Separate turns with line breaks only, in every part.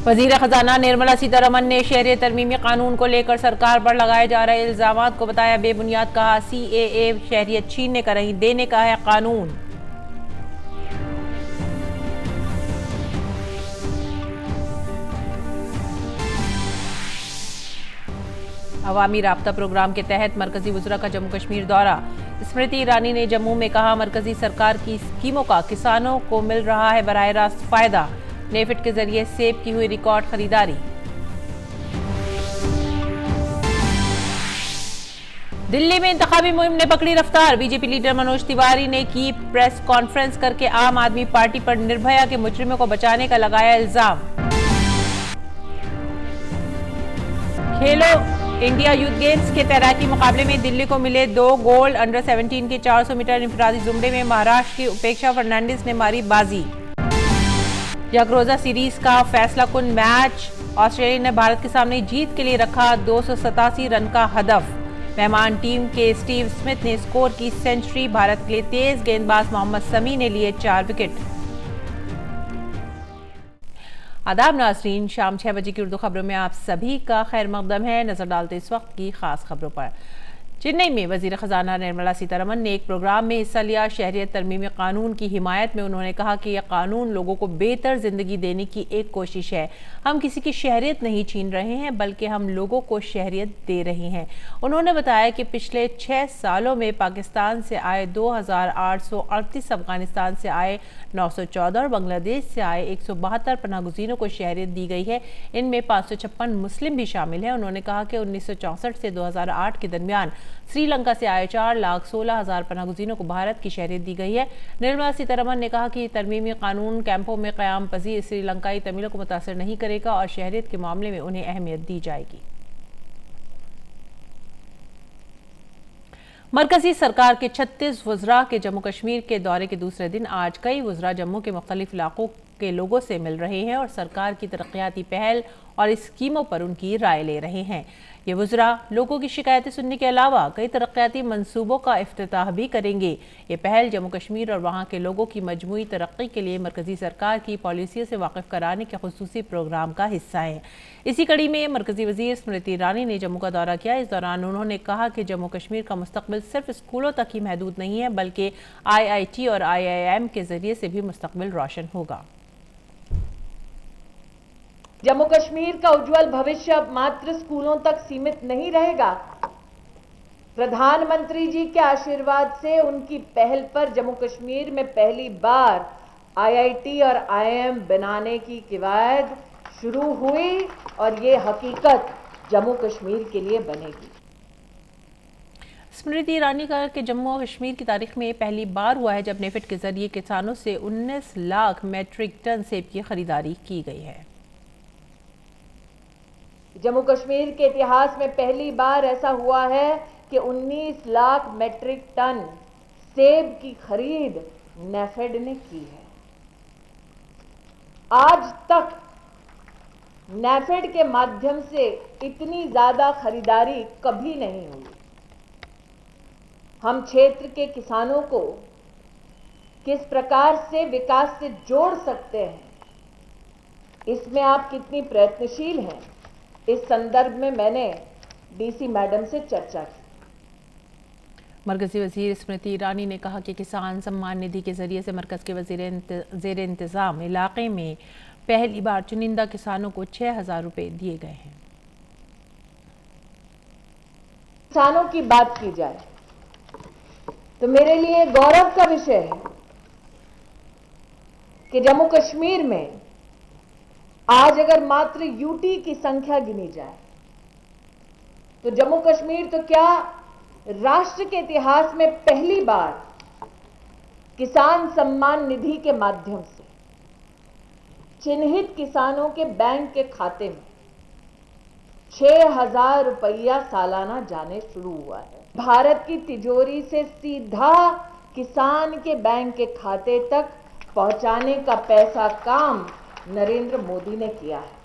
वजीर खजाना निर्मला सीतारमण ने शहरियत तरमीमी कानून को लेकर सरकार पर लगाए जा रहे इल्जामात को बताया बेबुनियाद। कहा सीएए शहरियत छीनने का नहीं देने का है कानून। अवामी राब्ता प्रोग्राम के तहत मरकजी वज़रा का जम्मू कश्मीर दौरा। स्मृति ईरानी ने जम्मू में कहा मरकजी सरकार की स्कीमों का किसानों को मिल रहा है बराह रास्त फायदा। नेफेड के जरिए सेब की हुई रिकॉर्ड खरीदारी। दिल्ली में इंतखाबी मुहिम ने पकड़ी रफ्तार। बीजेपी लीडर मनोज तिवारी ने की प्रेस कॉन्फ्रेंस करके आम आदमी पार्टी पर निर्भया के मुजरिमों को बचाने का लगाया इल्जाम। खेलो इंडिया यूथ गेम्स के तैराकी मुकाबले में दिल्ली को मिले 2 गोल्ड। अंडर 17 के 400 मीटर इंफरादी जुमरे में महाराष्ट्र की उपेक्षा फर्नांडिस ने मारी बाजी। यकरोजा सीरीज का फैसला कुन मैच। ऑस्ट्रेलिया ने भारत के सामने जीत के लिए रखा 287 रन का हदफ। मेहमान टीम के स्टीव स्मिथ ने स्कोर की सेंचुरी। भारत के लिए तेज गेंदबाज मोहम्मद शमी ने लिए 4 विकेट। आदाब नाज़रीन, शाम 6 बजे की उर्दू खबरों में आप सभी का खैर मकदम है। नजर डालते इस वक्त की खास खबरों पर। चेन्नई में वजीर खजाना निर्मला सीतारमण ने एक प्रोग्राम में हिस्सा लिया। शहरियत तरमीमी कानून की हिमायत में उन्होंने कहा कि यह कानून लोगों को बेहतर जिंदगी देने की एक कोशिश है। हम किसी की शहरियत नहीं छीन रहे हैं बल्कि हम लोगों को शहरियत दे रहे हैं। उन्होंने बताया कि पिछले 6 सालों में पाकिस्तान से आए 2838, अफगानिस्तान से आए 914 और बांग्लादेश से आए 172 पनाहगुज़ीनों को शहरियत दी गई है। इनमें 556 मुस्लिम भी शामिल हैं। उन्होंने कहा कि 1964 से 2008 के दरमियान श्रीलंका से आए 4,16,000 पनाहगुज़ीनों को भारत की शहरियत दी गई है। निर्मला सीतारमण ने कहा कि तरमीमी कानून कैंपों में क़याम पजीर श्रीलंकाई तमिलों को मुतासर नहीं करेगा और शहरियत के मामले में उन्हें अहमियत दी जाएगी। मरकजी सरकार के 36 वज़रा के जम्मू कश्मीर के दौरे के दूसरे दिन आज कई वज़रा जम्मू के मुख्तलिफ इलाकों के लोगों से मिल रहे हैं और सरकार की तरक्याती पहल और स्कीमों पर उनकी राय ले रहे हैं। ये वज़रा लोगों की शिकायतें सुनने के अलावा कई तरक्याती मंसूबों का इफ्तिताह भी करेंगे। ये पहल जम्मू कश्मीर और वहाँ के लोगों की मजमूई तरक्की के लिए मरकजी सरकार की पॉलिसियों से वाकिफ कराने के खुसूसी प्रोग्राम का हिस्सा है। इसी कड़ी में मरकजी वज़ीर स्मृति ईरानी ने जम्मू का दौरा किया। इस दौरान उन्होंने कहा कि जम्मू कश्मीर का मुस्तकबिल सिर्फ स्कूलों तक ही महदूद नहीं है बल्कि IIT और IIM के जरिए से भी मुस्तकबिल रोशन होगा।
जम्मू कश्मीर का उज्जवल भविष्य अब मात्र स्कूलों तक सीमित नहीं रहेगा। प्रधानमंत्री जी के आशीर्वाद से उनकी पहल पर जम्मू कश्मीर में पहली बार IIT और IIM बनाने की कवायद शुरू हुई और ये हकीकत जम्मू कश्मीर के लिए बनेगी।
स्मृति ईरानी का कि जम्मू और कश्मीर की तारीख में पहली बार हुआ है जब नेफेड के जरिए किसानों से 19 लाख मेट्रिक टन सेब की खरीदारी की गई है।
जम्मू कश्मीर के इतिहास में पहली बार ऐसा हुआ है कि 19 लाख मेट्रिक टन सेब की खरीद नेफेड ने की है। आज तक नेफेड के माध्यम से इतनी ज्यादा खरीदारी कभी नहीं हुई। हम क्षेत्र के किसानों को किस प्रकार से विकास से जोड़ सकते हैं, इसमें आप कितनी प्रयत्नशील हैं, इस संदर्भ में मैंने DC मैडम से चर्चा की।
मरकजी वजीर स्मृति ईरानी ने कहा कि किसान सम्मान निधि के जरिए से मरकज के ज़ेर इंतज़ाम इलाके में पहली बार चुनिंदा किसानों को 6,000 रुपये दिए गए हैं।
किसानों की बात की जाए तो मेरे लिए गौरव का विषय है कि जम्मू कश्मीर में आज अगर मात्र यूटी की संख्या गिनी जाए तो जम्मू कश्मीर तो क्या राष्ट्र के इतिहास में पहली बार किसान सम्मान निधि के माध्यम से चिन्हित किसानों के बैंक के खाते में 6,000 रुपया सालाना जाने शुरू हुआ है। भारत की तिजोरी से सीधा किसान के बैंक के खाते तक पहुंचाने का पैसा काम नरेंद्र मोदी ने किया है।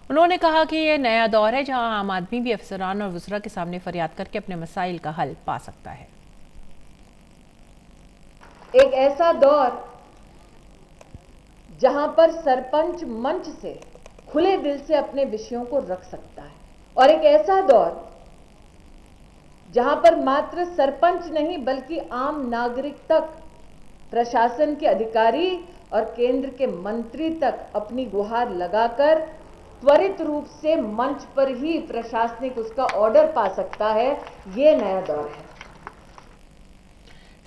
उन्होंने कहा कि यह नया दौर है जहां आम आदमी भी अफसरान और वज़रा के सामने फरियाद करके अपने मसाइल का हल पा सकता है।
एक ऐसा दौर जहां पर सरपंच मंच से खुले दिल से अपने विषयों को रख सकता है, और एक ऐसा दौर जहां पर मात्र सरपंच नहीं बल्कि आम नागरिक तक, प्रशासन के अधिकारी और केंद्र के मंत्री तक अपनी गुहार लगाकर त्वरित रूप से मंच पर ही प्रशासनिक उसका ऑर्डर पा सकता है, ये नया दौर है।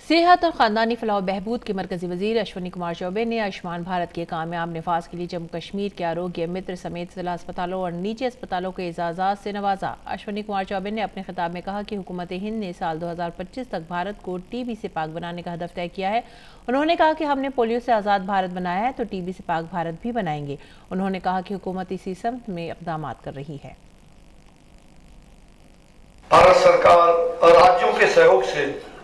सेहत और खानदानी फलाह बहबूद के मरकजी वजीर अश्विनी कुमार चौबे ने आयुष्मान भारत के कामयाब नफाज के लिए जम्मू कश्मीर के आरोग्य मित्र समेत जिला अस्पतालों और निजी अस्पतालों के एजाज़ात से नवाजा। अश्विनी कुमार चौबे ने अपने खिताब में कहा कि हुकूमत हिंद ने साल 2025 तक भारत को टीबी से पाक बनाने का हदफ तय किया है। उन्होंने कहा कि हमने पोलियो से आज़ाद भारत बनाया है तो टीबी से पाक भारत भी बनाएंगे। उन्होंने कहा कि हुकूमत इसी समत में इक़दाम कर रही है।
भारत सरकार और राज्यों के सहयोग से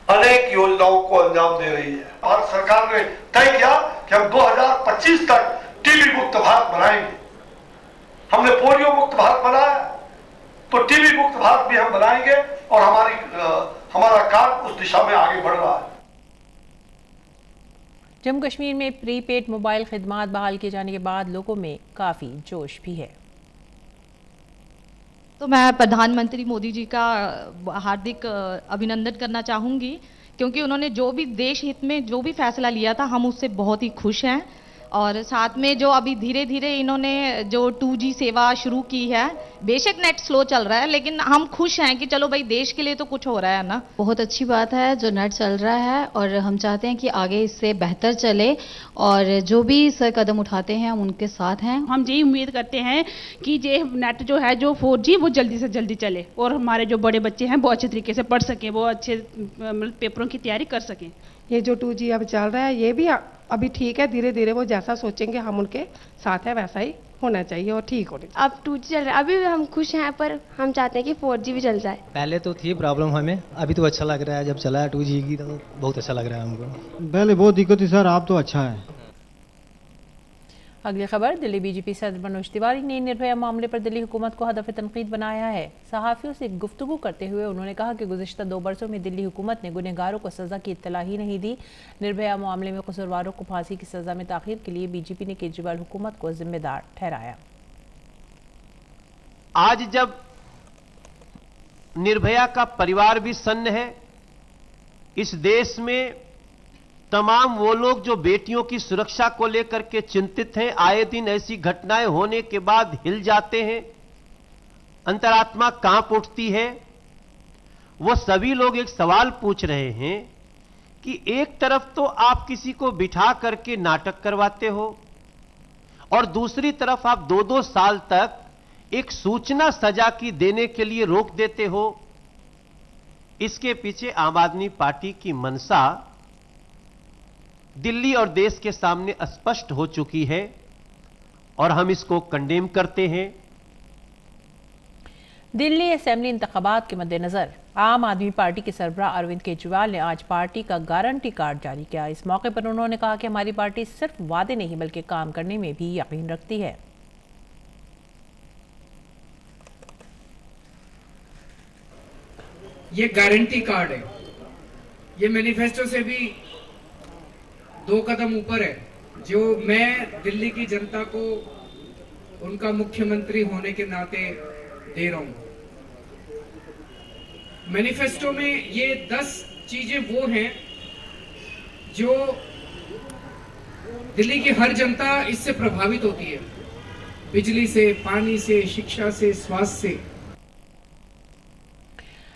अनेक योजनाओं को अंजाम दे रही है। भारत सरकार ने तय किया कि हम 2025 तक टीबी मुक्त भारत बनाएंगे। हमने पोलियो मुक्त भारत बनाया तो टीबी मुक्त भारत भी हम बनाएंगे और हमारा काम उस दिशा में आगे बढ़ रहा है।
जम्मू कश्मीर में प्रीपेड मोबाइल खिदमात बहाल किए जाने के बाद लोगों में काफ़ी जोश भी है।
तो मैं प्रधानमंत्री मोदी जी का हार्दिक अभिनंदन करना चाहूँगी, क्योंकि उन्होंने जो भी देश हित में जो भी फैसला लिया था हम उससे बहुत ही खुश हैं। और साथ में जो अभी धीरे धीरे इन्होंने जो 2G सेवा शुरू की है, बेशक नेट स्लो चल रहा है लेकिन हम खुश हैं कि चलो भाई देश के लिए तो कुछ हो रहा है ना।
बहुत अच्छी बात है जो नेट चल रहा है और हम चाहते हैं कि आगे इससे बेहतर चले और जो भी सर कदम उठाते हैं हम उनके साथ हैं।
हम यही उम्मीद करते हैं कि ये नेट जो है जो 4G वो जल्दी से जल्दी चले और हमारे जो बड़े बच्चे हैं वो अच्छे तरीके से पढ़ सकें, वो अच्छे पेपरों की तैयारी कर सकें।
ये जो 2G अब चल रहा है ये भी अभी ठीक है, धीरे धीरे वो जैसा सोचेंगे हम उनके साथ है वैसा ही होना चाहिए और ठीक होना चाहिए।
अब 2G चल रहा है, अभी हम खुश हैं पर हम चाहते हैं कि 4G भी चल जाए।
पहले तो थी प्रॉब्लम हमें, अभी तो अच्छा लग रहा है। जब चला है 2G की तो बहुत अच्छा लग रहा है हमको।
पहले बहुत दिक्कत थी सर, आप तो अच्छा है।
अगली खबर, दिल्ली बीजेपी सदर मनोज तिवारी ने निर्भया मामले पर दिल्ली हुकूमत को हदफ तनकीद बनाया है। सहाफ़ियों से गुफ्तगू करते हुए उन्होंने कहा कि गुज़िश्ता 2 बरसों में दिल्ली हुकूमत ने गुनहगारों को सज़ा की इत्तला ही नहीं दी। निर्भया मामले में कसूरवारों को फांसी की सज़ा में ताख़ीर के लिए बीजेपी ने केजरीवाल हुकूमत को जिम्मेदार ठहराया।
आज जब निर्भया का परिवार भी सन्न है, इस देश में तमाम वो लोग जो बेटियों की सुरक्षा को लेकर के चिंतित हैं, आए दिन ऐसी घटनाएं होने के बाद हिल जाते हैं, अंतरात्मा कांप उठती है। वो सभी लोग एक सवाल पूछ रहे हैं कि एक तरफ तो आप किसी को बिठा करके नाटक करवाते हो और दूसरी तरफ आप 2-2 साल तक एक सूचना सजा की देने के लिए रोक देते हो। इसके पीछे आम आदमी पार्टी की मंशा दिल्ली और देश के सामने स्पष्ट हो चुकी है और हम इसको कंडेम करते हैं।
दिल्ली असेंबली इंतखाबात के मद्देनजर आम आदमी पार्टी के सरबराह अरविंद केजरीवाल ने आज पार्टी का गारंटी कार्ड जारी किया। इस मौके पर उन्होंने कहा कि हमारी पार्टी सिर्फ वादे नहीं बल्कि काम करने में भी यकीन रखती है।
ये गारंटी कार्ड है, ये मैनिफेस्टो से भी 2 कदम ऊपर है, जो मैं दिल्ली की जनता को उनका मुख्यमंत्री होने के नाते दे रहा हूं। मैनिफेस्टो में ये 10 चीजें वो हैं जो दिल्ली की हर जनता इससे प्रभावित होती है, बिजली से, पानी से, शिक्षा से, स्वास्थ्य से।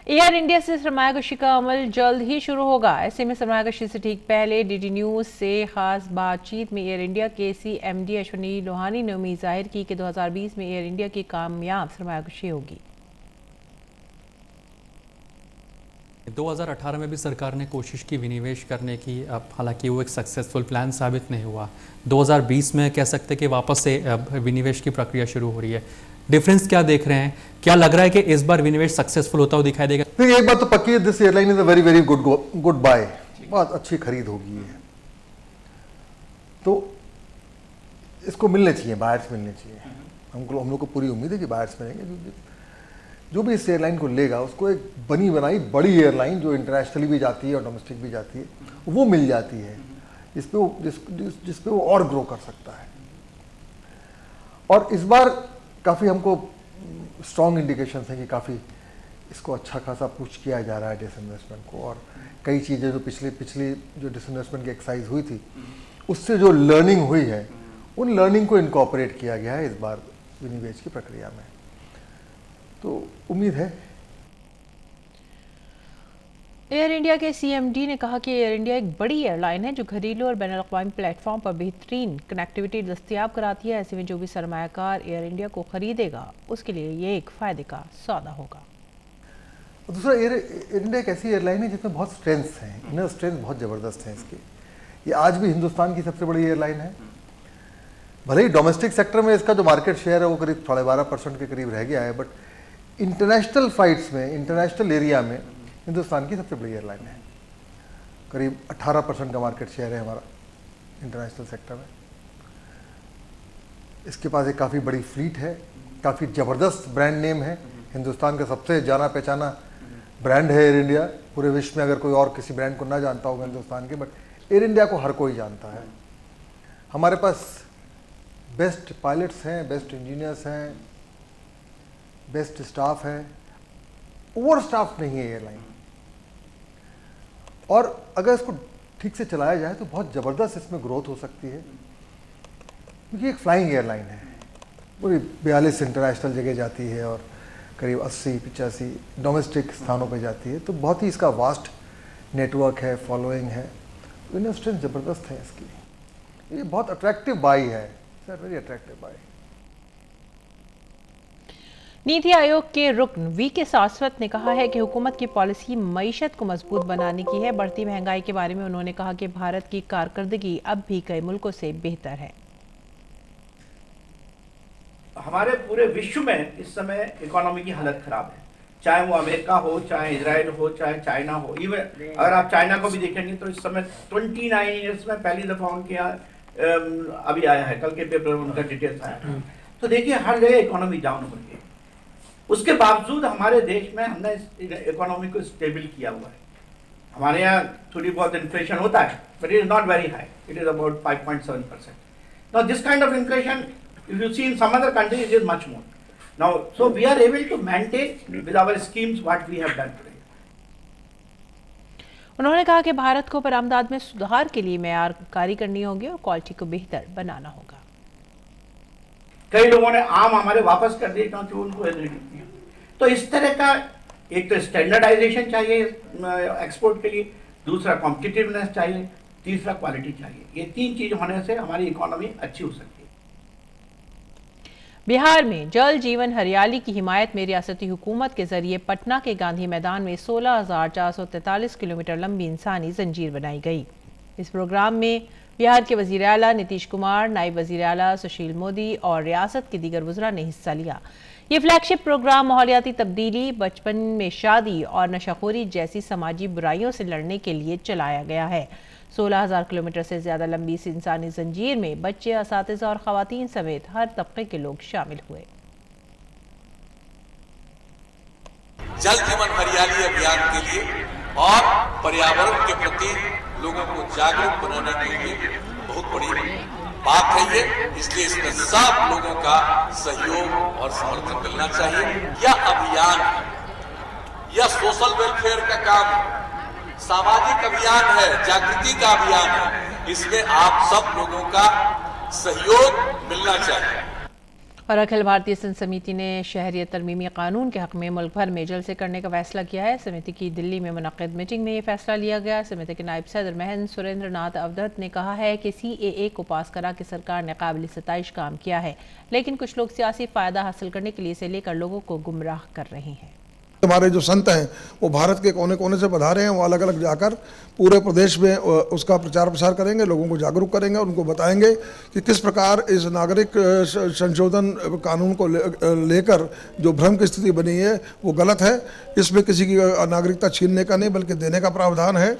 एयर इंडिया से सरमायाकशी का अमल जल्द ही शुरू होगा। ऐसे में सरमायाकशी से ठीक पहले डीडी न्यूज से खास बातचीत में एयर इंडिया के CMD अश्विनी लोहानी ने उम्मीद जाहिर की कि 2020 में एयर इंडिया की कामयाब सरमायाकशी होगी।
2018 में भी सरकार ने कोशिश की विनिवेश करने की, अब हालांकि वो एक सक्सेसफुल प्लान साबित नहीं हुआ। 2020 में कह सकते कि वापस से विनिवेश की प्रक्रिया शुरू हो रही है। डिफरेंस क्या देख रहे हैं? क्या लग रहा है कि इस बार विनिवेश सक्सेसफुल होता हुआ दिखाई देगा?
देखिए, एक बात तो पक्की है, this airline is a very very good buy, बहुत अच्छी खरीद होगी ये। तो इसको मिलने चाहिए, बायर्स मिलने चाहिए। हम लोग को पूरी उम्मीद है कि बायर्स मिलेंगे। जो भी इस एयरलाइन को लेगा उसको एक बनी बनाई बड़ी एयरलाइन जो इंटरनेशनली भी जाती है और डोमेस्टिक भी जाती है वो मिल जाती है। जिस पे वो और ग्रो कर सकता है। और इस बार काफ़ी हमको स्ट्रॉन्ग इंडिकेशंस हैं कि काफ़ी इसको अच्छा खासा पुश किया जा रहा है डिसइन्वेस्टमेंट को, और कई चीज़ें जो पिछली जो डिसइन्वेस्टमेंट की एक्सरसाइज हुई थी उससे जो लर्निंग हुई है उन लर्निंग को इनकॉर्पोरेट किया गया है इस बार विनिवेश की प्रक्रिया में। तो उम्मीद है।
एयर इंडिया के सीएमडी ने कहा कि एयर इंडिया एक बड़ी एयरलाइन है जो घरेलू और बैनुल-अक़वामी प्लेटफॉर्म पर बेहतरीन कनेक्टिविटी दस्तयाब कराती है। ऐसे में जो भी सरमायाकार एयर इंडिया को खरीदेगा उसके लिए ये एक फ़ायदे का सौदा होगा।
दूसरा, एयर इंडिया एक ऐसी एयरलाइन है जिसमें बहुत स्ट्रेंथ्स हैं, इनर स्ट्रेंथ बहुत ज़बरदस्त है इसकी। ये आज भी हिंदुस्तान की सबसे बड़ी एयरलाइन है। भले ही डोमेस्टिक सेक्टर में इसका जो मार्केट शेयर है वो करीब 12.5% के करीब रह गया है, बट इंटरनेशनल फ्लाइट्स में, इंटरनेशनल एरिया में हिंदुस्तान की सबसे बड़ी एयरलाइन है। करीब 18% का मार्केट शेयर है हमारा इंटरनेशनल सेक्टर में। इसके पास एक काफ़ी बड़ी फ्लीट है, काफ़ी ज़बरदस्त ब्रांड नेम है, हिंदुस्तान का सबसे जाना पहचाना ब्रांड है एयर इंडिया। पूरे विश्व में अगर कोई और किसी ब्रांड को ना जानता होगा हिंदुस्तान के, बट एयर इंडिया को हर कोई जानता है। हमारे पास बेस्ट पायलट्स हैं, बेस्ट इंजीनियर्स हैं, बेस्ट स्टाफ है, ओवर स्टाफ नहीं है एयरलाइन। और अगर इसको ठीक से चलाया जाए तो बहुत ज़बरदस्त इसमें ग्रोथ हो सकती है, क्योंकि एक फ्लाइंग एयरलाइन है। पूरी 42 इंटरनेशनल जगह जाती है और करीब 80-85 डोमेस्टिक स्थानों पे जाती है, तो बहुत ही इसका वास्ट नेटवर्क है, फॉलोइंग है, तो इनर स्ट्रेंथ ज़बरदस्त है इसकी। ये बहुत अट्रैक्टिव बाई है, very attractive by.
NITI Aayog के रुकन वीके सारस्वत ने कहा है कि हुकूमत की पॉलिसी मईशत को मजबूत बनाने की है। बढ़ती महंगाई के बारे में उन्होंने कहा कि भारत की कारकर्दगी अब भी कई मुल्कों से बेहतर है।
हमारे पूरे विश्व में इस समय इकोनॉमी की हालत खराब है, चाहे वो अमेरिका हो, चाहे इजराइल हो, चाहे चाइना हो। इवन अगर आप चाइना को भी देखेंगे तो इस समय 29 ईयर्स में पहली दफा उनके यहाँ अभी आया है, कल के पेपर में उनका डिटेल्स आया। तो देखिए हर जगह इकोनॉमी डाउन हो रही है। उसके बावजूद हमारे देश में हमने इकोनॉमी को स्टेबल किया हुआ है। हमारे यहाँ थोड़ी बहुत इन्फ्लेशन होता है, but it is not very high, it is about 5.7%. Now this kind of inflation, if you see in some other countries, it is much more. Now, so we are able to maintain with our schemes what we have done today.
उन्होंने कहा कि भारत को बरामदात में सुधार के लिए मेयारकारी करनी होगी और क्वालिटी को बेहतर बनाना होगा।
कई लोगों ने आम हमारे वापस कर दिए क्योंकि उनको एलिजिबिलिटी है। तो इस तरह का एक तो स्टैंडर्डाइजेशन चाहिए एक्सपोर्ट के लिए, दूसरा कॉम्पिटिटिवनेस चाहिए, तीसरा क्वालिटी चाहिए। ये तीन चीज होने से हमारी इकोनॉमी अच्छी हो सकती है।
बिहार में जल जीवन हरियाली की हिमायत में रियासती हुकूमत के जरिए पटना के गांधी मैदान में 16,443 किलोमीटर लंबी इंसानी जंजीर बनाई गई। इस प्रोग्राम में बिहार के वजीर आला नीतीश कुमार, नायब वजीर आला सुशील मोदी और रियासत के दीगर वज़रा ने हिस्सा लिया। ये फ्लैगशिप प्रोग्राम माहौलियाती तब्दीली, बचपन में शादी और नशाखोरी जैसी समाजी बुराइयों से लड़ने के लिए चलाया गया है। 16,000 किलोमीटर से ज्यादा लंबी इस इंसानी जंजीर में बच्चे, असातिज़ा और खवातीन समेत हर तबके के लोग शामिल हुए।
जल जीवन हरियाली अभियान के लिए और पर्यावरण के प्रति लोगों को जागरूक बनाने के लिए बहुत बड़ी बात है ये, इसलिए इसमें सब लोगों का सहयोग और समर्थन मिलना चाहिए। यह अभियान है, यह सोशल वेलफेयर का काम है, सामाजिक अभियान है, जागृति का अभियान है। इसमें आप सब लोगों का सहयोग मिलना चाहिए।
और अखिल भारतीय संत समिति ने शहरियत तरमीमी कानून के हक में मुल्क भर में जल्द से करने का फैसला किया है। समिति की दिल्ली में मुनक़िद मीटिंग में ये फैसला लिया गया। समिति के नायब सदर महेंद्र सुरेंद्र नाथ अवधत ने कहा है कि CAA को पास करा के सरकार ने काबिल सताइश काम किया है, लेकिन कुछ लोग सियासी फ़ायदा हासिल करने के लिए इसे लेकर लोगों को गुमराह कर रहे हैं।
हमारे जो संत हैं वो भारत के कोने कोने से पधारे हैं, वो अलग अलग जाकर पूरे प्रदेश में उसका प्रचार प्रसार करेंगे, लोगों को जागरूक करेंगे, उनको बताएंगे कि किस प्रकार इस नागरिक संशोधन कानून को लेकर जो भ्रम की स्थिति बनी है वो गलत है। इसमें किसी की नागरिकता छीनने का नहीं बल्कि देने का प्रावधान है।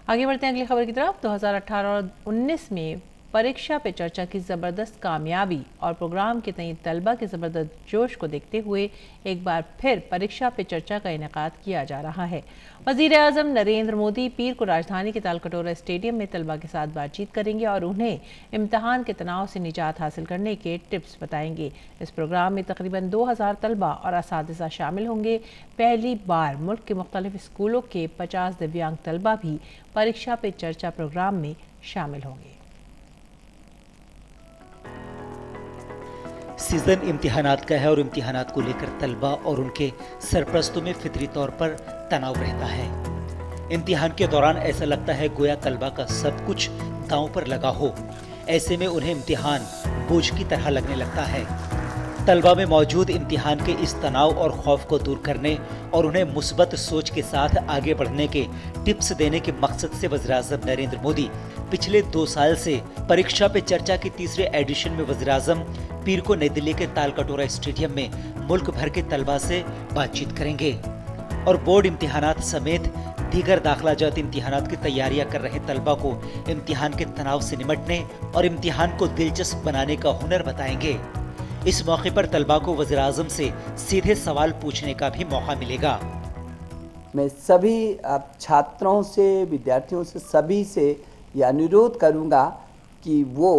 आगे बढ़ते हैं अगली खबर की तरफ। 2018 और 19 में परीक्षा पे चर्चा की ज़बरदस्त कामयाबी और प्रोग्राम के तय तलबा के ज़बरदस्त जोश को देखते हुए एक बार फिर परीक्षा पे चर्चा का इनेकाद किया जा रहा है। वज़ीर-ए-आज़म नरेंद्र मोदी पीर को राजधानी के तालकटोरा स्टेडियम में तलबा के साथ बातचीत करेंगे और उन्हें इम्तहान के तनाव से निजात हासिल करने के टिप्स बताएंगे। इस प्रोग्राम में तकरीबन 2000 तलबा और असातिज़ा शामिल होंगे। पहली बार मुल्क के मुख्तलिफ स्कूलों के 50 दिव्यांग तलबा भी परीक्षा पे चर्चा प्रोग्राम में शामिल होंगे।
सीज़न इम्तिहानात का है और इम्तिहानात को लेकर तलबा और उनके सरपरस्तों में फितरी तौर पर तनाव रहता है। इम्तिहान के दौरान ऐसा लगता है गोया तलबा का सब कुछ दांव पर लगा हो। ऐसे में उन्हें इम्तिहान बोझ की तरह लगने लगता है। तलबा में मौजूद इम्तिहान के इस तनाव और खौफ को दूर करने और उन्हें मुस्बत सोच के साथ आगे बढ़ने के टिप्स देने के मकसद से वज़ीर-ए-आज़म नरेंद्र मोदी पिछले 2 साल से परीक्षा पे चर्चा की तीसरे एडिशन में वज़ीर-ए-आज़म पीर को नई दिल्ली के तालकटोरा स्टेडियम में मुल्क भर के तलबा से बातचीत करेंगे और बोर्ड इम्तिहानात समेत दीगर दाखिलाजात इम्तिहानात की तैयारियां कर रहे तलबा को इम्तिहान के तनाव से निपटने और इम्तिहान को दिलचस्प बनाने का हुनर बताएंगे। इस मौके पर तलबा को वज़ीर-ए-आज़म से सीधे सवाल पूछने का भी मौका मिलेगा।
मैं सभी छात्रों से, विद्यार्थियों से, सभी से यह अनुरोध करूंगा कि वो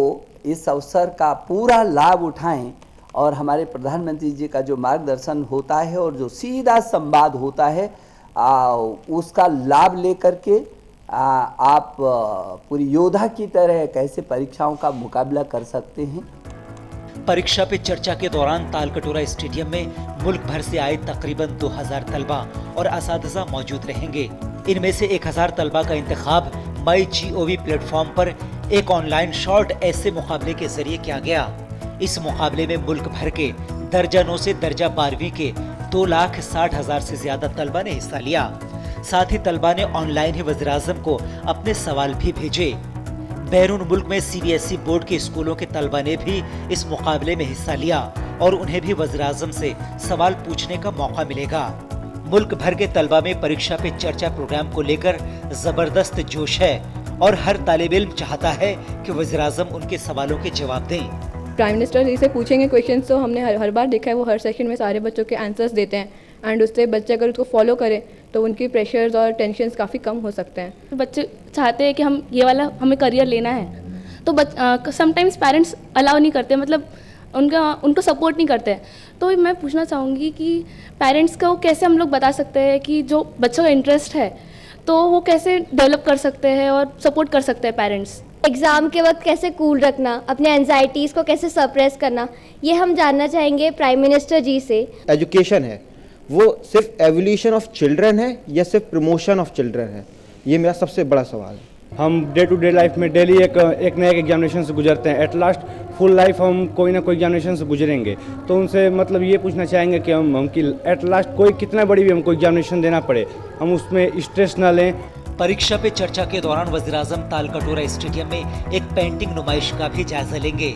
इस अवसर का पूरा लाभ उठाएं और हमारे प्रधानमंत्री जी का जो मार्गदर्शन होता है और जो सीधा संवाद होता है उसका लाभ लेकर के आप पूरी योद्धा की तरह कैसे परीक्षाओं का मुकाबला कर सकते हैं।
परीक्षा पे चर्चा के दौरान तालकटोरा स्टेडियम में मुल्क भर से आए तकरीबन 2000 तलबा और असातिज़ा मौजूद रहेंगे। इनमें से 1000 तलबा का इंतखाब MyGov प्लेटफॉर्म पर एक ऑनलाइन शॉर्ट ऐसे मुकाबले के जरिए किया गया। इस मुकाबले में मुल्क भर के दर्जा 9 से दर्जा 12वीं के 2,60,000 से ज्यादा तलबा ने हिस्सा लिया। साथ ही तलबा ने ऑनलाइन ही वज़ीर-ए-आज़म को अपने सवाल भी भेजे। बैरून मुल्क में CBSE बोर्ड के स्कूलों के तलबा ने भी इस मुकाबले में हिस्सा लिया और उन्हें भी वज़ीर-ए-आज़म से सवाल पूछने का मौका मिलेगा। मुल्क भर के तलबा में परीक्षा पे चर्चा प्रोग्राम को लेकर जबरदस्त जोश है और हर तालिब इल्म चाहता है कि वज़ीर-ए-आज़म उनके सवालों के जवाब दें।
प्राइम मिनिस्टर जी से पूछेंगे क्वेश्चंस तो हमने हर बार देखा है वो हर सेशन में सारे बच्चों के आंसर्स देते हैं एंड उससे बच्चे अगर उसको फॉलो करें तो उनकी प्रेशर्स और टेंशन्स काफ़ी कम हो सकते हैं।
बच्चे चाहते हैं कि हम ये वाला हमें करियर लेना है तो समटाइम्स पेरेंट्स अलाउ नहीं करते, मतलब उनको सपोर्ट नहीं करते। तो मैं पूछना चाहूँगी कि पेरेंट्स को कैसे हम लोग बता सकते हैं कि जो बच्चों का इंटरेस्ट है तो वो कैसे डेवलप कर सकते हैं और सपोर्ट कर सकते हैं पेरेंट्स।
एग्ज़ाम के वक्त कैसे कूल रखना, अपने एंजाइटीज़ को कैसे सप्रेस करना, ये हम जानना चाहेंगे प्राइम मिनिस्टर जी से।
एजुकेशन है वो सिर्फ एवोल्यूशन ऑफ चिल्ड्रन है या सिर्फ प्रमोशन ऑफ चिल्ड्रन है, ये मेरा सबसे बड़ा सवाल है।
हम डे टू डे लाइफ में डेली एक नए एग्जामिनेशन से गुजरते हैं। एट लास्ट फुल लाइफ हम कोई ना कोई एग्जामिनेशन से गुजरेंगे, तो उनसे मतलब ये पूछना चाहेंगे कि हम कि एट लास्ट कोई कितना बड़ी भी हमको एग्जामिनेशन देना पड़े हम उसमें स्ट्रेस ना लें।
परीक्षा पे चर्चा के दौरान वज़ीर-ए-आज़म तालकटोरा स्टेडियम में एक पेंटिंग नुमाइश का भी जायजा लेंगे।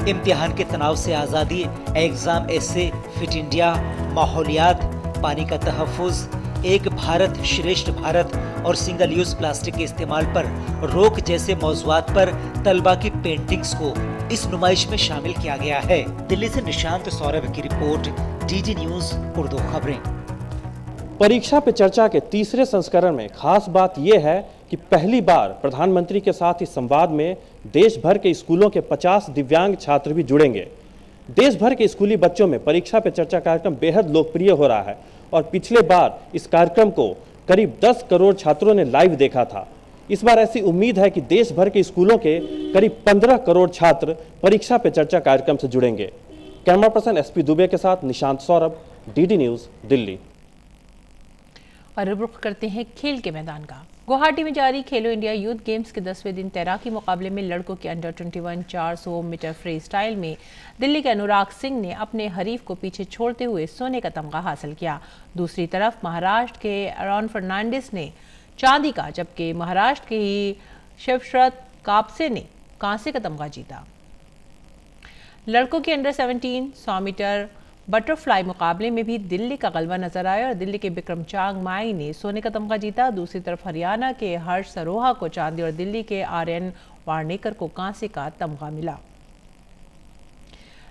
इम्तिहान के तनाव से आज़ादी, एग्जाम ऐसे, फिट इंडिया, माहौलियात, पानी का तहफ़्फ़ुज़, एक भारत श्रेष्ठ भारत और सिंगल यूज प्लास्टिक के इस्तेमाल पर रोक जैसे मौज़ूआत पर तलबा की पेंटिंग्स को इस नुमाइश में शामिल किया गया है। दिल्ली से निशांत सौरभ की रिपोर्ट, DD न्यूज़ उर्दू खबरें।
परीक्षा पे चर्चा के तीसरे संस्करण में खास बात यह है कि पहली बार प्रधानमंत्री के साथ इस संवाद में देश भर के स्कूलों के 50 दिव्यांग छात्र भी जुड़ेंगे। देश भर के स्कूली बच्चों में परीक्षा पे चर्चा कार्यक्रम बेहद लोकप्रिय हो रहा है और पिछले बार इस कार्यक्रम को करीब 10 करोड़ छात्रों ने लाइव देखा था। इस बार ऐसी उम्मीद है कि देश भर के स्कूलों के करीब 15 करोड़ छात्र परीक्षा पे चर्चा कार्यक्रम से जुड़ेंगे। कैमरा पर्सन SP दुबे के साथ निशांत सौरभ, DD न्यूज़, दिल्ली।
और रुख करते हैं खेल के मैदान का। गुवाहाटी में जारी खेलो इंडिया यूथ गेम्स के 10वें दिन तैराकी मुकाबले में लड़कों के अंडर 21 400 मीटर फ्री स्टाइल में दिल्ली के अनुराग सिंह ने अपने हरीफ को पीछे छोड़ते हुए सोने का तमगा हासिल किया। दूसरी तरफ महाराष्ट्र के एरॉन फर्नांडिस ने चांदी का, जबकि महाराष्ट्र के ही शिवश्रत कापसे ने कांसे का तमगा जीता। लड़कों के अंडर 17 100 मीटर बटरफ्लाई मुकाबले में भी दिल्ली का गलबा नजर आया और दिल्ली के बिक्रम चांग माई ने सोने का तमगा जीता। दूसरी तरफ हरियाणा के हर्ष सरोहा को चांदी और दिल्ली के RN वार्नेकर को कांसे का तमगा मिला।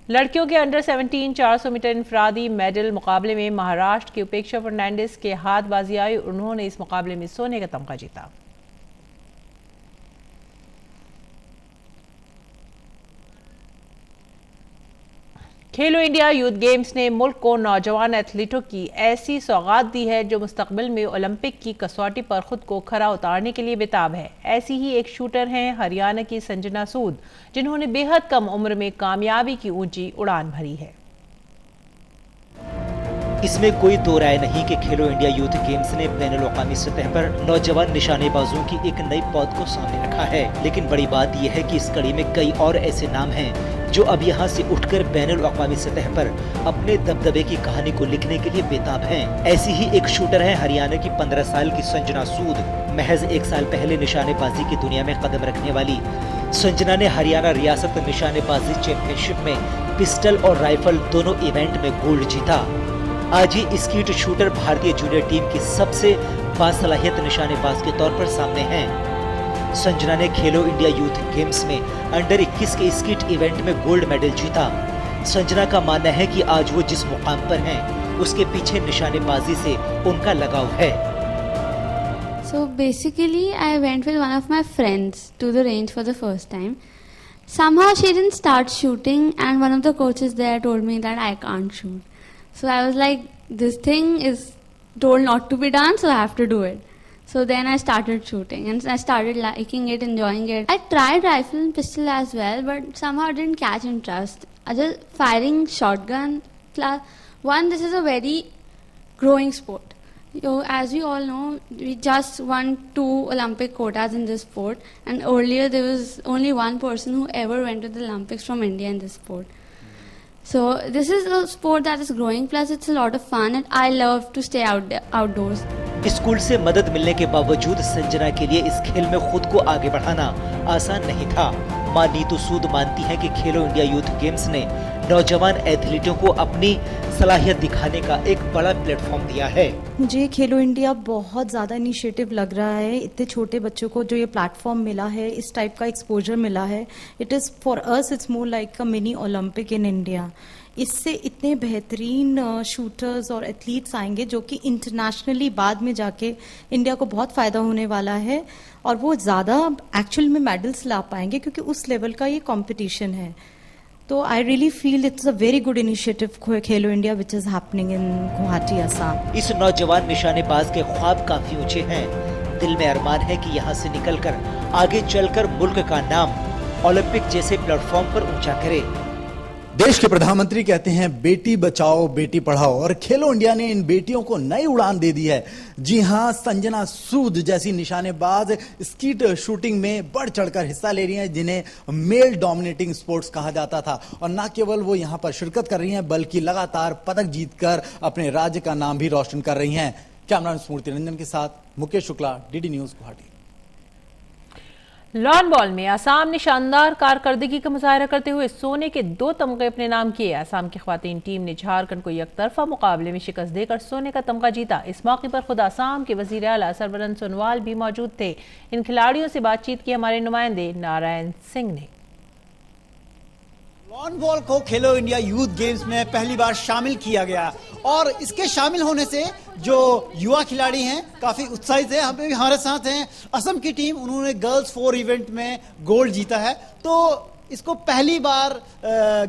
लड़कियों के अंडर 17 400 मीटर इंफरादी मेडल मुकाबले में महाराष्ट्र की उपेक्षा फर्नांडिस के हाथ बाजी आई। उन्होंने इस मुकाबले में सोने का तमगा जीता। खेलो इंडिया यूथ गेम्स ने मुल्क को नौजवान एथलीटों की ऐसी सौगात दी है जो मुस्तकबिल में ओलंपिक की कसौटी पर खुद को खरा उतारने के लिए बेताब है। ऐसी ही एक शूटर हैं हरियाणा की संजना सूद, जिन्होंने बेहद कम उम्र में कामयाबी की ऊंची उड़ान भरी है।
इसमें कोई दो राय नहीं कि खेलो इंडिया यूथ गेम्स ने बैनुल-अक़वामी सतह पर नौजवान निशानेबाजों की एक नई पौध को सामने रखा है। लेकिन बड़ी बात यह है कि इस कड़ी में कई और ऐसे नाम हैं जो अब यहाँ से उठकर बैनुल-अक़वामी सतह पर अपने दबदबे की कहानी को लिखने के लिए बेताब हैं। ऐसी ही एक शूटर है हरियाणा की 15 साल की संजना सूद। महज 1 साल पहले निशानेबाजी की दुनिया में कदम रखने वाली संजना ने हरियाणा रियासत निशानेबाजी चैंपियनशिप में पिस्टल और राइफल दोनों इवेंट में गोल्ड जीता। आज ही स्कीट शूटर भारतीय जूनियर टीम की सबसे बासलाहियत निशानेबाज के तौर पर सामने हैं। संजना ने खेलो इंडिया यूथ गेम्स में अंडर 21 के स्कीट इवेंट में गोल्ड मेडल जीता। संजना का मानना है कि आज वो जिस मुकाम पर हैं, उसके पीछे निशानेबाजी से उनका लगाव है।
So basically, I went with one of my friends to the range for the first time. Somehow she didn't start shooting, and one of the coaches there told me that I can't shoot. So I was like, this thing is told not to be done, so I have to do it. So then I started shooting and I started liking it, enjoying it. I tried rifle and pistol as well, but somehow didn't catch interest. I just firing shotgun. One, this is a very growing sport. As we all know, we just won 2 Olympic quotas in this sport, and earlier there was only one person who ever went to the Olympics from India in this sport. So this is a sport that is growing, plus it's a lot of fun and I love to stay outdoors.
School से मदद मिलने के बावजूद संजना के लिए इस खेल में खुद को आगे बढ़ाना आसान नहीं था। मां नीतू सूद मानती हैं कि खेलो इंडिया यूथ गेम्स ने नौजवान एथलीटों को अपनी सलाहियत दिखाने का एक बड़ा प्लेटफॉर्म दिया है।
मुझे खेलो इंडिया बहुत ज़्यादा इनिशिएटिव लग रहा है। इतने छोटे बच्चों को जो ये प्लेटफॉर्म मिला है, इस टाइप का एक्सपोजर मिला है, it is for us it's more like a mini Olympic in India. इससे इतने बेहतरीन शूटर्स और एथलीट्स आएंगे जो कि इंटरनेशनली बाद में जाके इंडिया को बहुत फ़ायदा होने वाला है और वो ज़्यादा एक्चुअल में मेडल्स ला पाएंगे क्योंकि उस लेवल का ये कंपटीशन है। तो I really feel it's a very good initiative Khelo India which is happening in Guwahati, Assam.
इस नौजवान निशानेबाज के ख्वाब काफ़ी ऊंचे हैं। दिल में अरमान है कि यहाँ से निकलकर आगे चलकर मुल्क का नाम ओलंपिक जैसे प्लेटफॉर्म पर ऊंचा करे।
देश के प्रधानमंत्री कहते हैं बेटी बचाओ बेटी पढ़ाओ, और खेलो इंडिया ने इन बेटियों को नई उड़ान दे दी है। जी हां, संजना सूद जैसी निशानेबाज स्कीट शूटिंग में बढ़ चढ़कर हिस्सा ले रही हैं, जिन्हें मेल डोमिनेटिंग स्पोर्ट्स कहा जाता था। और न केवल वो यहां पर शिरकत कर रही हैं बल्कि लगातार पदक जीतकर अपने राज्य का नाम भी रोशन कर रही हैं। कैमरामैन स्मृति रंजन के साथ Mukesh Shukla, DD news Guwahati.
Lawn ball में आसाम ने शानदार कारकर्दगी का मुजाहरा करते हुए सोने के 2 तमगे अपने नाम किए। आसाम की ख्वातीन टीम ने झारखंड को एकतरफा मुकाबले में शिकस्त देकर सोने का तमगा जीता। इस मौके पर खुद आसाम के वजीर आला सरबरन सोनोवाल भी मौजूद थे। इन खिलाड़ियों से बातचीत की हमारे नुमाइंदे नारायण सिंह ने।
लॉन बॉल को खेलो इंडिया यूथ गेम्स में पहली बार शामिल किया गया और इसके शामिल होने से जो युवा खिलाड़ी हैं काफ़ी उत्साहित है। हम भी हमारे साथ हैं असम की टीम, उन्होंने गर्ल्स 4 इवेंट में गोल्ड जीता है, तो इसको पहली बार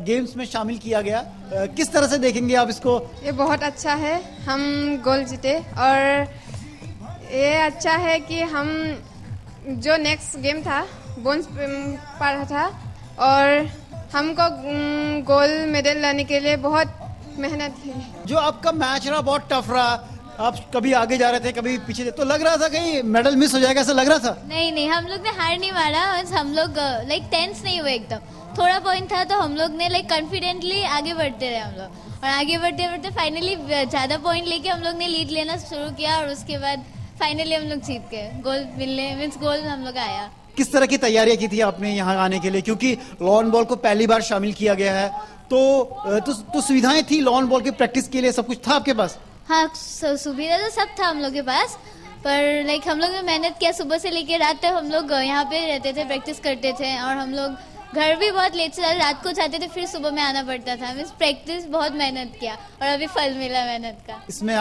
गेम्स में शामिल किया गया। किस तरह से देखेंगे आप इसको?
ये बहुत अच्छा है, हम गोल्ड जीते और ये अच्छा है कि हम जो नेक्स्ट गेम था बोन्स पर था और हमको गोल्ड मेडल लाने के लिए बहुत मेहनत की। जो आपका मैच रहा बहुत टफ रहा, आप कभी आगे जा रहे थे कभी पीछे थे, तो लग रहा था कहीं मेडल मिस हो जाएगा, ऐसा लग रहा था?
नहीं, हम लोग ने हार नहीं मारा। हम लोग लाइक टेंस नहीं हुए एकदम। थोड़ा पॉइंट था तो हम लोग ने लाइक कॉन्फिडेंटली आगे बढ़ते रहे हम लोग, और आगे बढ़ते बढ़ते फाइनली ज़्यादा पॉइंट लेके हम लोग ने लीड लेना शुरू किया और उसके बाद फाइनली हम लोग जीत गए। गोल्ड मिलने मीन्स गोल्ड हम लोग आया। किस तरह की तैयारियां की थी आपने यहाँ आने के लिए, क्योंकि लॉन बॉल को पहली बार शामिल किया गया है, तो सुविधाएं थी लॉन बॉल की प्रैक्टिस के लिए, सब कुछ था आपके पास? हाँ, सुविधा तो सब था हम लोग के पास, पर लाइक हम लोग ने मेहनत किया, सुबह से लेकर रात तक हम लोग यहाँ पे रहते थे, प्रैक्टिस करते थे और हम लोग घर भी बहुत लेट से रात को जाते थे, फिर सुबह में आना पड़ता था। मीन्स प्रैक्टिस बहुत मेहनत किया और अभी फल मिला मेहनत का।
इसमें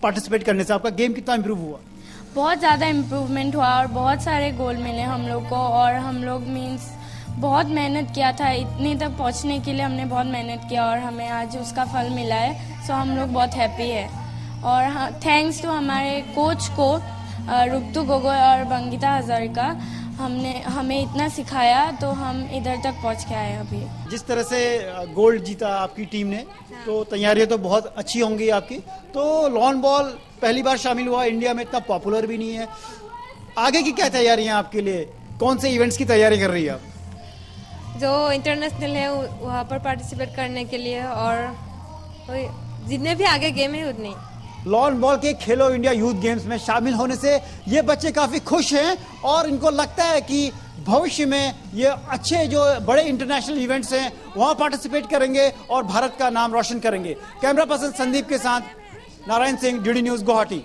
पार्टिसिपेट करने से आपका गेम कितना इम्प्रूव हुआ?
बहुत ज़्यादा इम्प्रूवमेंट हुआ और बहुत सारे गोल मिले हम लोग को और हम लोग मीन्स बहुत मेहनत किया था, इतने तक पहुंचने के लिए हमने बहुत मेहनत किया और हमें आज उसका फल मिला है। सो हम लोग बहुत हैप्पी है और थैंक्स टू हमारे कोच को रुक्तु गोगोई और बंगिता हजारिका, हमें इतना सिखाया तो हम इधर तक पहुंच के आए अभी।
जिस तरह से गोल्ड जीता आपकी टीम ने, तो तैयारियां तो बहुत अच्छी होंगी आपकी। तो लॉन बॉल पहली बार शामिल हुआ, इंडिया में इतना पॉपुलर भी नहीं है। आगे की क्या तैयारियां आपके लिए, कौन से इवेंट्स की तैयारी कर रही है आप?
जो इंटरनेशनल है वहाँ पर पार्टिसिपेट करने के लिए और जितने भी आगे गेम है उतने।
लॉन बॉल के खेलो इंडिया यूथ गेम्स में शामिल होने से ये बच्चे काफ़ी खुश हैं और इनको लगता है कि भविष्य में ये अच्छे जो बड़े इंटरनेशनल इवेंट्स हैं वहाँ पार्टिसिपेट करेंगे और भारत का नाम रोशन करेंगे। कैमरा पर्सन संदीप के साथ नारायण सिंह, डीडी न्यूज़ गुवाहाटी।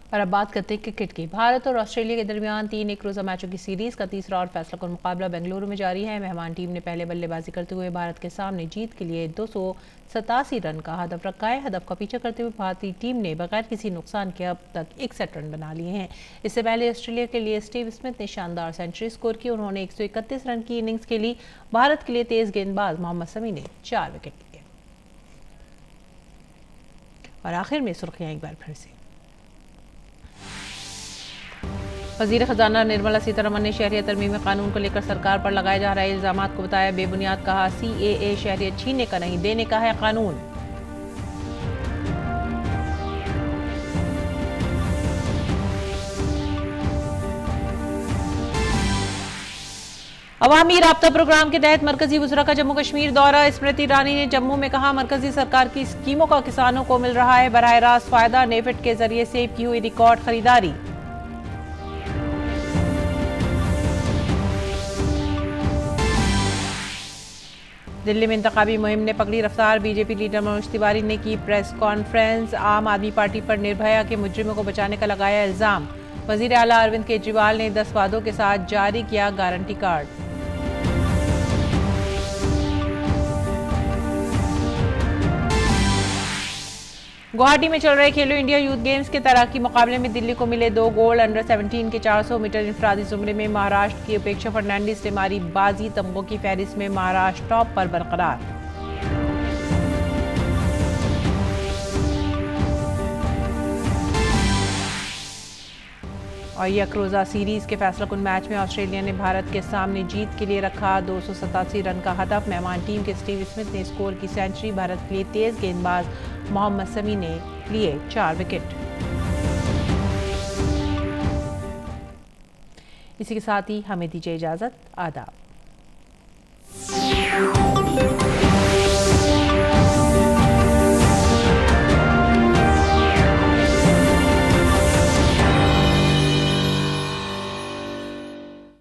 और अब बात करते हैं क्रिकेट की। भारत और ऑस्ट्रेलिया के दरमियान 3 एक रोज़ा मैचों की सीरीज़ का तीसरा और फैसलाकुन मुकाबला बेंगलुरु में जारी है। मेहमान टीम ने पहले बल्लेबाजी करते हुए भारत के सामने जीत के लिए 287 रन का हदफ रखा है। हदफ का पीछा करते हुए भारतीय टीम ने बगैर किसी नुकसान के अब तक 61 रन बना लिए हैं। इससे पहले ऑस्ट्रेलिया के लिए स्टीव स्मिथ ने शानदार सेंचुरी स्कोर की। उन्होंने 131 रन की इनिंग्स खेली। भारत के लिए तेज गेंदबाज मोहम्मद शमी ने 4 विकेट लिए। और आखिर में सुर्खियां एक बार फिर से। वज़ीर ख़जाना निर्मला सीतारमण ने शहरियत तरमीमी कानून को लेकर सरकार पर लगाए जा रहे इल्ज़ामात को बताया बेबुनियाद। कहा CAA शहरियत छीनने का नहीं, देने का है कानून। अवामी राब्ता प्रोग्राम के तहत मरकजी वज़रा का जम्मू कश्मीर दौरा। स्मृति ईरानी ने जम्मू में कहा मरकजी सरकार की स्कीमों का किसानों को मिल रहा है बराह रास्त फायदा। नेफेड के जरिए सेब की हुई रिकॉर्ड खरीदारी। दिल्ली में इंतखाबी मुहिम ने पकड़ी रफ्तार। बीजेपी लीडर मनोज तिवारी ने की प्रेस कॉन्फ्रेंस। आम आदमी पार्टी पर निर्भया के मुजरिमों को बचाने का लगाया इल्जाम। वजीर आला अरविंद केजरीवाल ने 10 वादों के साथ जारी किया गारंटी कार्ड। गुवाहाटी में चल रहे खेलो इंडिया यूथ गेम्स के तैराकी मुकाबले में दिल्ली को मिले 2 गोल्ड। अंडर 17 के 400 मीटर इंफरादी जुमरे में महाराष्ट्र की उपेक्षा फर्नांडिस ने मारी बाजी। तमगों की फहरिस्त में महाराष्ट्र टॉप पर बरकरार। और एक रोज़ा सीरीज के फैसलाकुन मैच में ऑस्ट्रेलिया ने भारत के सामने जीत के लिए रखा 287 रन का हदफ। मेहमान टीम के स्टीव स्मिथ ने स्कोर की सेंचुरी। भारत के लिए तेज गेंदबाज मोहम्मद शमी ने लिए 4 विकेट। इसी के साथ ही हमें दीजिए इजाजत। आदाब।